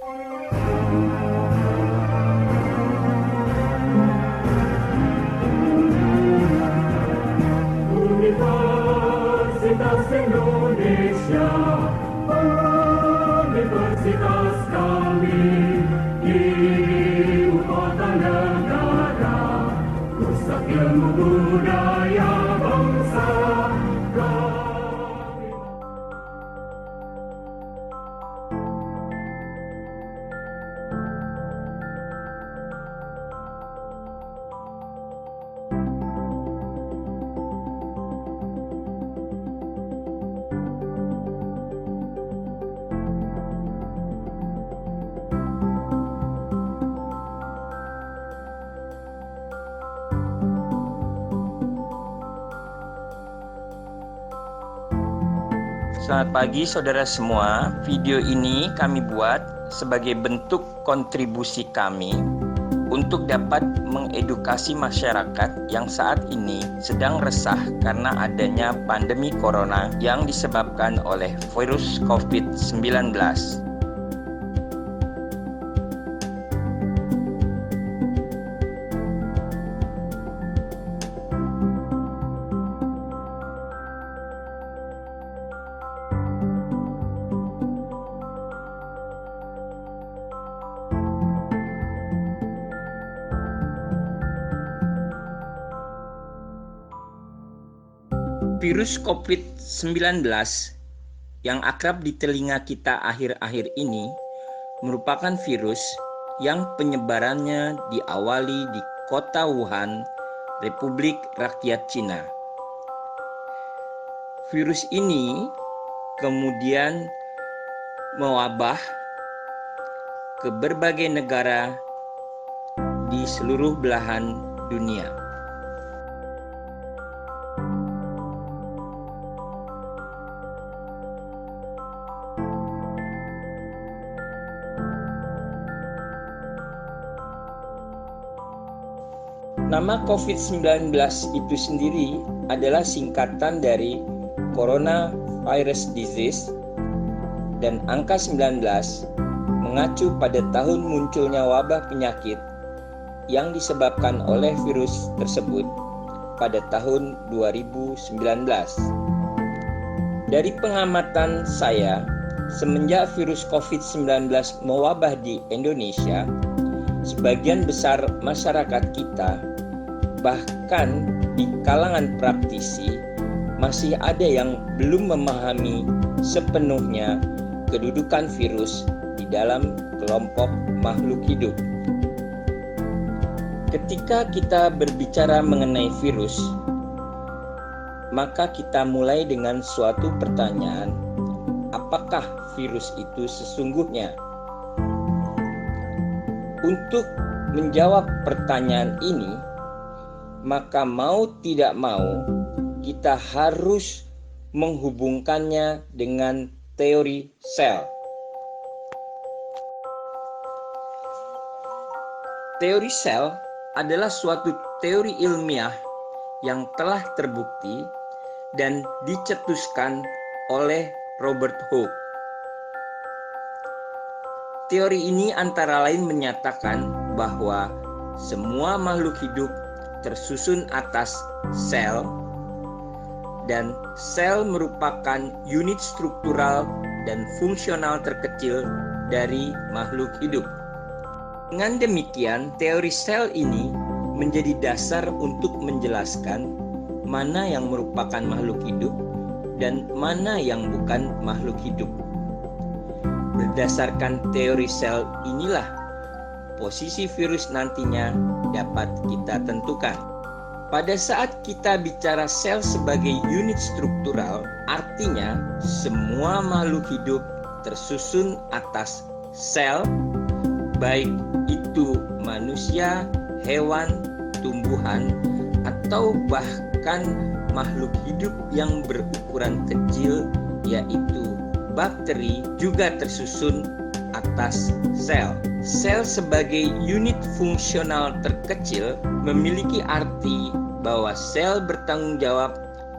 Universitas Indonesia, universitas kami di ibu kota negara, pusat ilmu budaya bangsa kami. Selamat pagi saudara semua. Video ini kami buat sebagai bentuk kontribusi kami untuk dapat mengedukasi masyarakat yang saat ini sedang resah karena adanya pandemi corona yang disebabkan oleh virus COVID-19. Virus COVID-19 yang akrab di telinga kita akhir-akhir ini merupakan virus yang penyebarannya diawali di kota Wuhan, Republik Rakyat Cina. Virus ini kemudian mewabah ke berbagai negara di seluruh belahan dunia. Nama COVID-19 itu sendiri adalah singkatan dari Coronavirus Disease dan angka 19 mengacu pada tahun munculnya wabah penyakit yang disebabkan oleh virus tersebut pada tahun 2019. Dari pengamatan saya, semenjak virus COVID-19 mewabah di Indonesia, sebagian besar masyarakat kita, bahkan di kalangan praktisi, masih ada yang belum memahami sepenuhnya kedudukan virus di dalam kelompok makhluk hidup. Ketika kita berbicara mengenai virus, maka kita mulai dengan suatu pertanyaan, apakah virus itu sesungguhnya? Untuk menjawab pertanyaan ini, maka mau tidak mau kita harus menghubungkannya dengan teori sel. Teori sel adalah suatu teori ilmiah yang telah terbukti dan dicetuskan oleh Robert Hooke. Teori ini antara lain menyatakan bahwa semua makhluk hidup tersusun atas sel, dan sel merupakan unit struktural dan fungsional terkecil dari makhluk hidup. Dengan demikian, teori sel ini menjadi dasar untuk menjelaskan mana yang merupakan makhluk hidup dan mana yang bukan makhluk hidup. Berdasarkan teori sel inilah posisi virus nantinya dapat kita tentukan. Pada saat kita bicara sel sebagai unit struktural, artinya semua makhluk hidup tersusun atas sel, baik itu manusia, hewan, tumbuhan, atau bahkan makhluk hidup yang berukuran kecil, yaitu bakteri, juga tersusun atas sel. Sel sebagai unit fungsional terkecil memiliki arti bahwa sel bertanggung jawab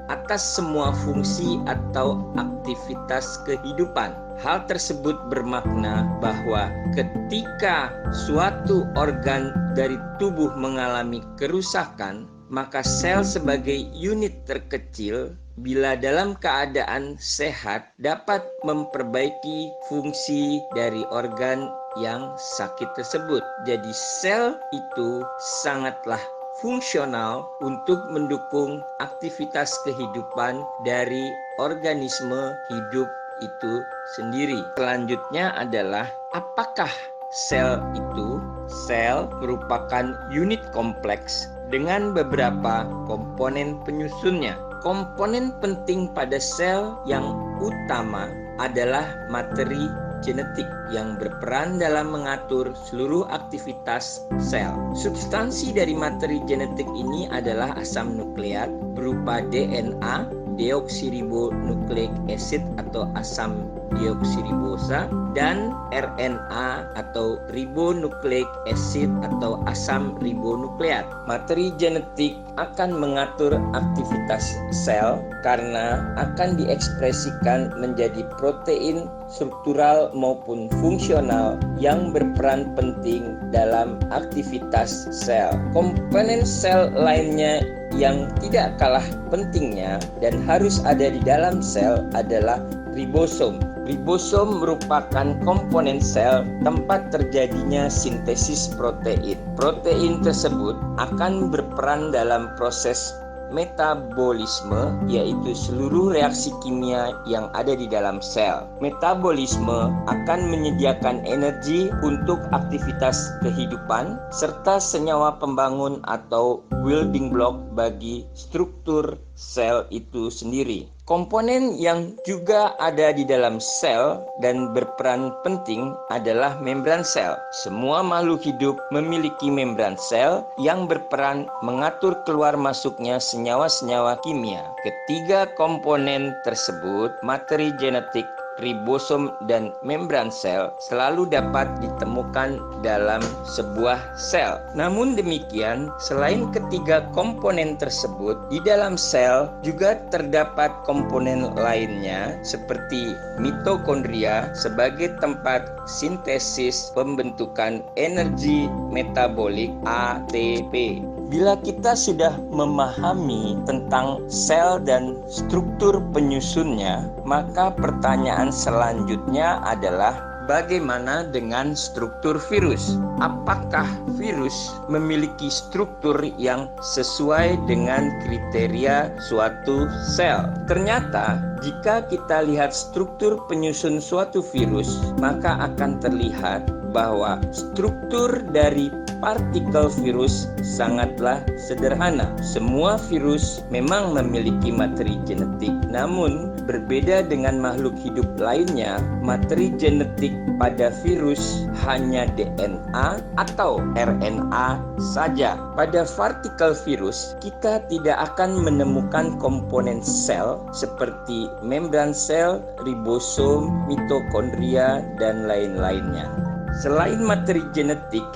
atas semua fungsi atau aktivitas kehidupan. Hal tersebut bermakna bahwa ketika suatu organ dari tubuh mengalami kerusakan, maka sel sebagai unit terkecil bila dalam keadaan sehat dapat memperbaiki fungsi dari organ yang sakit tersebut. Jadi sel itu sangatlah fungsional untuk mendukung aktivitas kehidupan dari organisme hidup itu sendiri. Selanjutnya adalah apakah sel itu? Sel merupakan unit kompleks dengan beberapa komponen penyusunnya. Komponen penting pada sel yang utama adalah materi genetik yang berperan dalam mengatur seluruh aktivitas sel. Substansi dari materi genetik ini adalah asam nukleat berupa DNA, deoksiribonukleik acid atau asam deoksiribosa, dan RNA atau ribonukleik acid atau asam ribonukleat. Materi genetik akan mengatur aktivitas sel karena akan diekspresikan menjadi protein struktural maupun fungsional yang berperan penting dalam aktivitas sel. Komponen sel lainnya yang tidak kalah pentingnya dan harus ada di dalam sel adalah ribosom. Ribosom merupakan komponen sel tempat terjadinya sintesis protein. Protein tersebut akan berperan dalam proses metabolisme, yaitu seluruh reaksi kimia yang ada di dalam sel. Metabolisme akan menyediakan energi untuk aktivitas kehidupan serta senyawa pembangun atau building block bagi struktur sel itu sendiri. Komponen yang juga ada di dalam sel dan berperan penting adalah membran sel. Semua makhluk hidup memiliki membran sel yang berperan mengatur keluar masuknya senyawa-senyawa kimia. Ketiga komponen tersebut, materi genetik, ribosom, dan membran sel, selalu dapat ditemukan dalam sebuah sel. Namun demikian, selain ketiga komponen tersebut, di dalam sel juga terdapat komponen lainnya seperti mitokondria sebagai tempat sintesis pembentukan energi metabolik ATP. Bila kita sudah memahami tentang sel dan struktur penyusunnya, maka pertanyaan selanjutnya adalah bagaimana dengan struktur virus? Apakah virus memiliki struktur yang sesuai dengan kriteria suatu sel? Ternyata, jika kita lihat struktur penyusun suatu virus, maka akan terlihat bahwa struktur dari partikel virus sangatlah sederhana. Semua virus memang memiliki materi genetik, namun berbeda dengan makhluk hidup lainnya, materi genetik pada virus hanya DNA atau RNA saja. Pada partikel virus, kita tidak akan menemukan komponen sel seperti membran sel, ribosom, mitokondria, dan lain-lainnya. Selain materi genetik,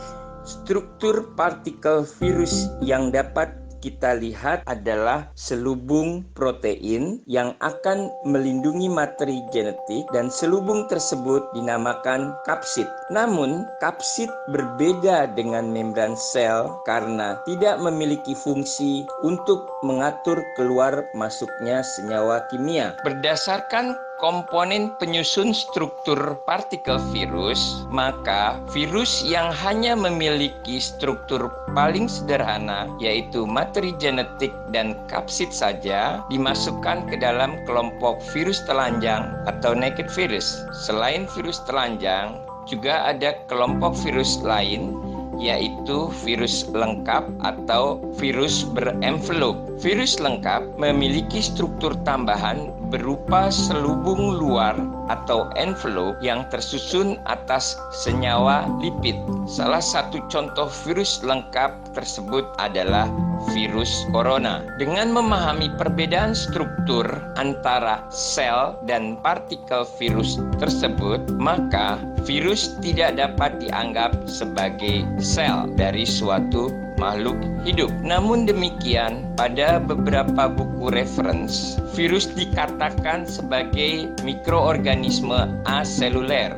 struktur partikel virus yang dapat kita lihat adalah selubung protein yang akan melindungi materi genetik, dan selubung tersebut dinamakan kapsid. Namun, kapsid berbeda dengan membran sel karena tidak memiliki fungsi untuk mengatur keluar masuknya senyawa kimia. Berdasarkan komponen penyusun struktur partikel virus, maka virus yang hanya memiliki struktur paling sederhana, yaitu materi genetik dan kapsid saja, dimasukkan ke dalam kelompok virus telanjang atau naked virus. Selain virus telanjang, juga ada kelompok virus lain, yaitu virus lengkap atau virus berenvelop. Virus lengkap memiliki struktur tambahan berupa selubung luar atau envelop yang tersusun atas senyawa lipid. Salah satu contoh virus lengkap tersebut adalah virus corona. Dengan memahami perbedaan struktur antara sel dan partikel virus tersebut, maka virus tidak dapat dianggap sebagai sel dari suatu makhluk hidup. Namun demikian, pada beberapa buku reference, virus dikatakan sebagai mikroorganisme aseluler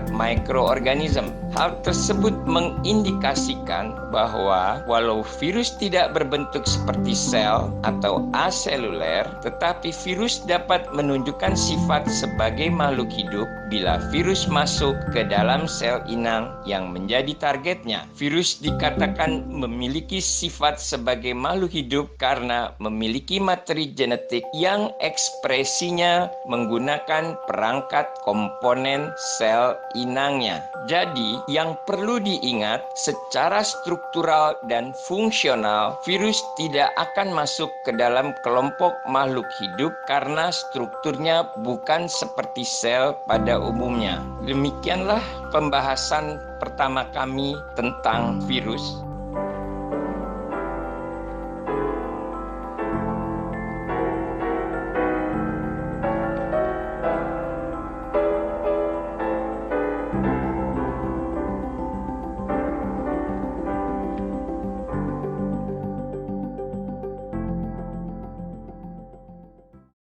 microorganism. Hal tersebut mengindikasikan bahwa walau virus tidak berbentuk seperti sel atau aseluler, tetapi virus dapat menunjukkan sifat sebagai makhluk hidup bila virus masuk ke dalam sel inang yang menjadi targetnya. Virus dikatakan memiliki sifat sebagai makhluk hidup karena memiliki materi genetik yang ekspresinya menggunakan perangkat komponen sel inangnya. Jadi, yang perlu diingat, secara struktural dan fungsional, virus tidak akan masuk ke dalam kelompok makhluk hidup karena strukturnya bukan seperti sel pada umumnya. Demikianlah pembahasan pertama kami tentang virus.